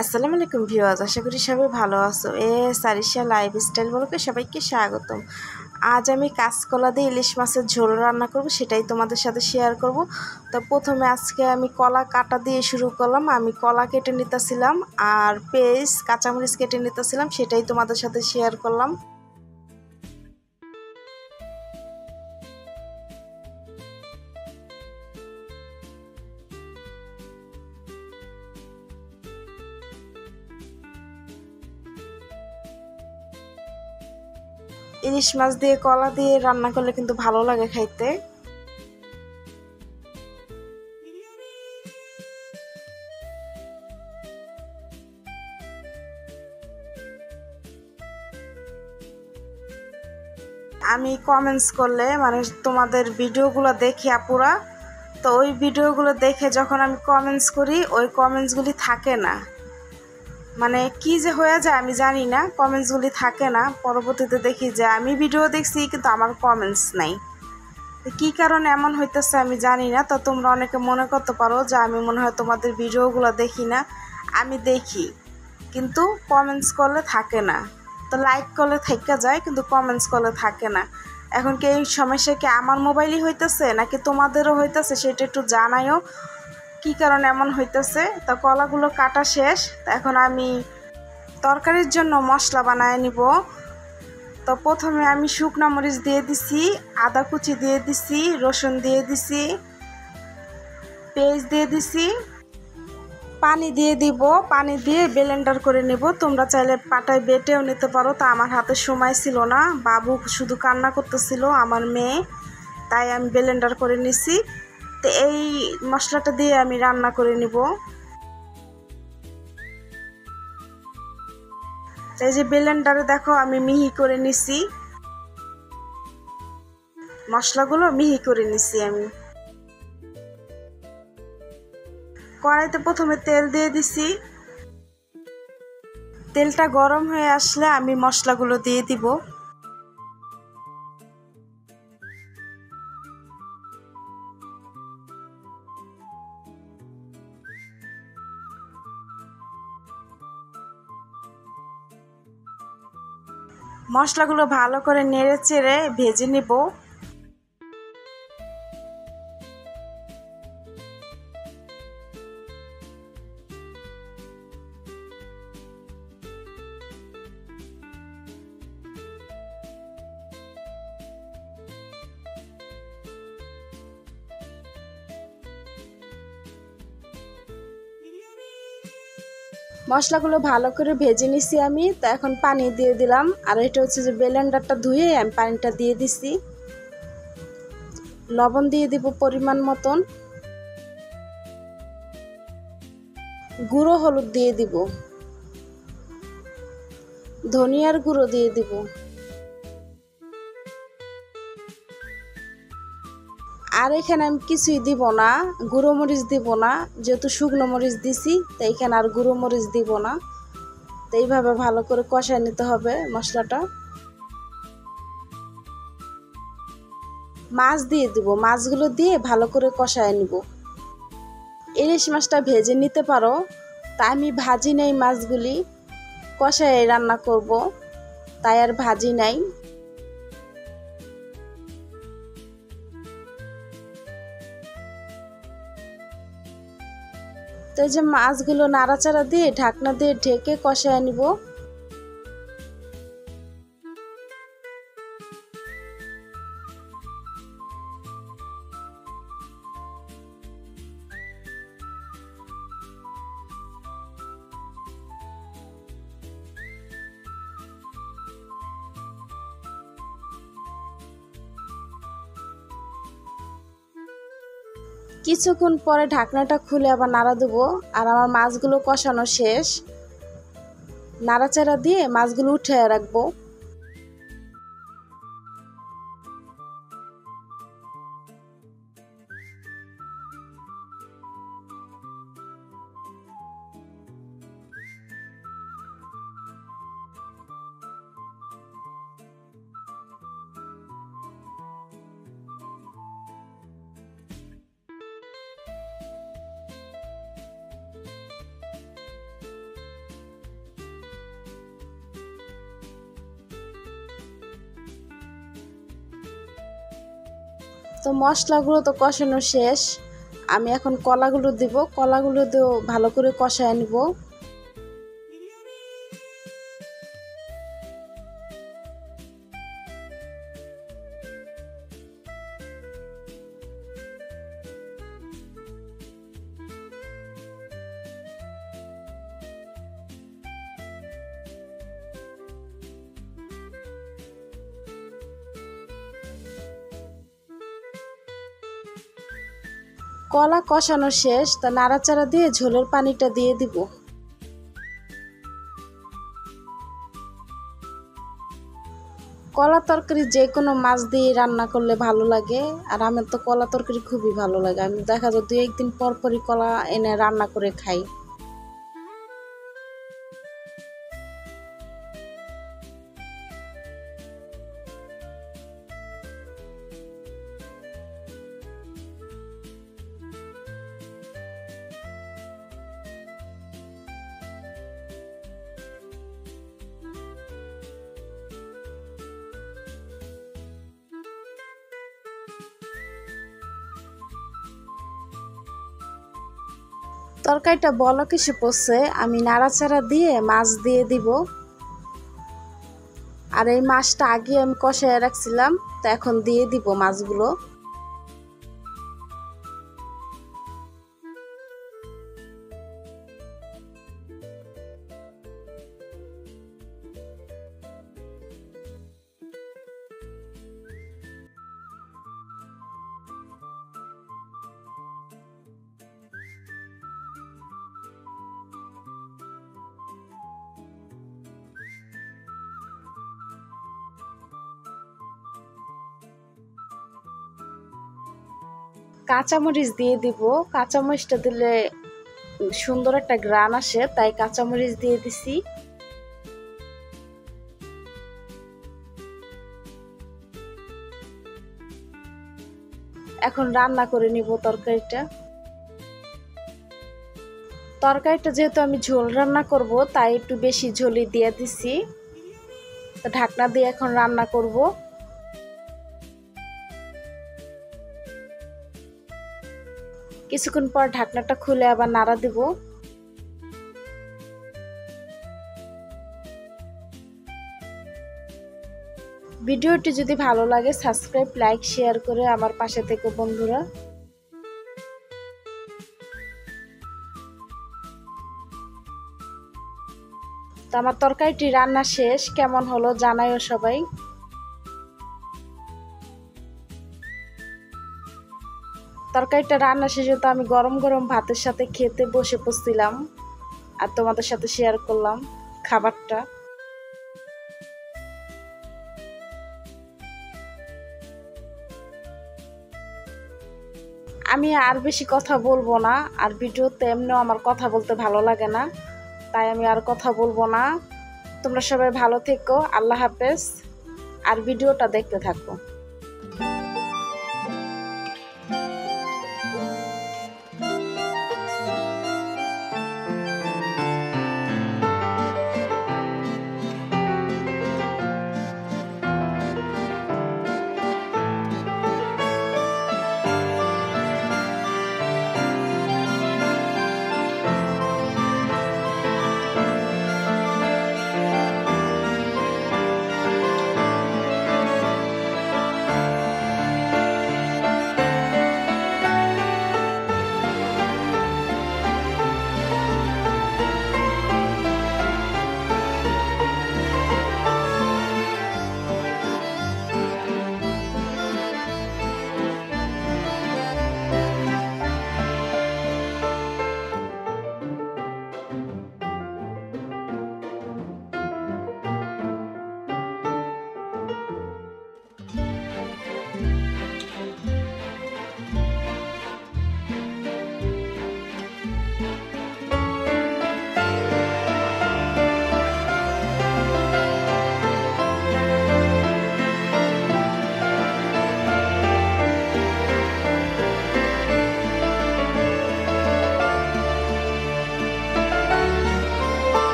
আসসালামু আলাইকুম ভিউয়ার্স, আশা করি সবাই ভালো আছো। সারিশা লাইফস্টাইল ব্লগে সবাইকে স্বাগতম। আজ আমি কাঁচকলা দিয়ে ইলিশ মাছের ঝোল রান্না করব, সেটাই তোমাদের সাথে শেয়ার করব। তো প্রথমে আজকে আমি কলা কাটা দিয়ে শুরু করলাম। আমি কলা কেটে নিতেছিলাম আর পেঁয়াজ কাঁচামরিচ কেটে নিতেছিলাম, সেটাই তোমাদের সাথে শেয়ার করলাম। ইলিশ মাছ দিয়ে কলা দিয়ে রান্না করলে কিন্তু ভালো লাগে খাইতে। আমি কমেন্টস করলে মানে তোমাদের ভিডিওগুলো দেখি আপুরা, তো ওই ভিডিওগুলো দেখে যখন আমি কমেন্টস করি ওই কমেন্টসগুলি থাকে না, মানে কি যে হয়ে যায় আমি জানি না, কমেন্টসগুলি থাকে না। পরবর্তীতে দেখি যে আমি ভিডিও দেখছি কিন্তু আমার কমেন্টস নাই। কি কারণে এমন হইতেছে আমি জানি না। তো তোমরা অনেকে মনে করতে পারো যে আমি মনে হয় তোমাদের ভিডিওগুলো দেখি না। আমি দেখি কিন্তু কমেন্টস করলে থাকে না। তো লাইক করলে থেকে যায় কিন্তু কমেন্টস করলে থাকে না। এখন কি এই সমস্যা কি আমার মোবাইলই হইতেছে নাকি তোমাদেরও হইতেছে, সেটা একটু জানাইও কি কারণে এমন হইতেছে। তো কলাগুলো কাটা শেষ, এখন আমি তরকারির জন্য মশলা বানায় নিব। তো প্রথমে আমি শুকনো মরিচ দিয়ে দিছি, আদা কুচি দিয়ে দিছি, রসুন দিয়ে দিছি, পেঁয়াজ দিয়ে দিছি, পানি দিয়ে দিব। পানি দিয়ে ব্লেন্ডার করে নেব। তোমরা চাইলে পাটায় বেটেও নিতে পারো, তা আমার হাতে সময় ছিল না, বাবু শুধু কান্না করতেছিল আমার মেয়ে, তাই আমি ব্লেন্ডার করে নিছি। তো এই মশলাটা দিয়ে আমি রান্না করে নিব। এই যে ব্লেন্ডারে দেখো আমি মিহি করে নিছি, মশলাগুলো মিহি করে নিছি আমি। কড়াইতে প্রথমে তেল দিয়ে দিছি, তেলটা গরম হয়ে আসলে আমি মশলাগুলো দিয়ে দিব। মশলাগুলো ভালো করে নেড়ে চেড়ে ভেজে নিব। মশলাগুলো ভালো করে ভেজে নিছি আমি। তো এখন পানি দিয়ে দিলাম, আর এটা হচ্ছে যে ব্লেন্ডারটা ধুয়ে আমি পানিটা দিয়ে দিছি। লবণ দিয়ে দিব পরিমাণ মতন, গুঁড়ো হলুদ দিয়ে দিব, ধনিয়ার গুঁড়ো দিয়ে দিব, আর এখানে আমি কিছুই দিব না, গুঁড়ো মরিচ দিব না, যেহেতু শুকনো মরিচ দিছি তাই এখানে আর গুঁড়ো মরিচ দিব না। তো এইভাবে ভালো করে কষায় নিতে হবে মশলাটা। মাছ দিয়ে দিব, মাছগুলো দিয়ে ভালো করে কষায় নিব। ইলিশ মাছটা ভেজে নিতে পারো, তা আমি ভাজি নাই, মাছগুলি কষায় রান্না করব, তাই আর ভাজি নাই। তো এই যে মাছগুলো নাড়াচাড়া দিয়ে ঢাকনা দিয়ে ঢেকে কষায় নিব। কিছুক্ষণ পরে ঢাকনাটা খুলে আবার নাড়া দেবো। আর আমার মাছগুলো কষানো শেষ, নাড়াচাড়া দিয়ে মাছগুলো উঠে রাখবো। তো মশলাগুলো তো কষানো শেষ, আমি এখন কলাগুলো দিব, কলাগুলো দিয়েও ভালো করে কষায় নিব। কলা কষানো শেষ, তা নাড়াচাড়া দিয়ে ঝোলের পানিটা দিয়ে দিব। কলা তরকারি যে কোনো মাছ দিয়ে রান্না করলে ভালো লাগে, আর আমার তো কলা তরকারি খুবই ভালো লাগে। আমি দেখা যায় 2-1 দিন পর পরই কলা এনে রান্না করে খাই। তরকারিটা বলক এসে পড়ছে, আমি নাড়াচাড়া দিয়ে মাছ দিয়ে দিব। আর এই মাছটা আগে আমি কষায় রাখছিলাম, তো এখন দিয়ে দিব মাছগুলো। কাঁচামরিচ দিয়ে দিব, কাঁচামরিচটা দিলে সুন্দর একটা ঘ্রাণ আসে, তাই কাঁচামরিচ দিয়ে দিছি। এখন রান্না করে নিব তরকারিটা। তরকারিটা যেহেতু আমি ঝোল রান্না করব, তাই একটু বেশি ঝোলই দিয়ে দিছি। তো ঢাকনা দিয়ে এখন রান্না করব। কিছুক্ষণ পর ঢাকনাটা খুলে আবার নাড়া দিব। ভিডিওটি যদি ভালো লাগে সাবস্ক্রাইব, লাইক, শেয়ার করে আমার পাশে থেকো বন্ধুরা। তো আমার তরকারিটি রান্না শেষ, কেমন হলো জানাইও সবাই। তরকারিটা রান্না শেষে তো আমি গরম গরম ভাতের সাথে খেতে বসে পড়ছিলাম, আর তোমাদের সাথে শেয়ার করলাম খাবারটা। আমি আর বেশি কথা বলবো না, আর ভিডিওতে এমনিও আমার কথা বলতে ভালো লাগে না, তাই আমি আর কথা বলবো না। তোমরা সবাই ভালো থেকো, আল্লাহ হাফেজ, আর ভিডিওটা দেখতে থাকো।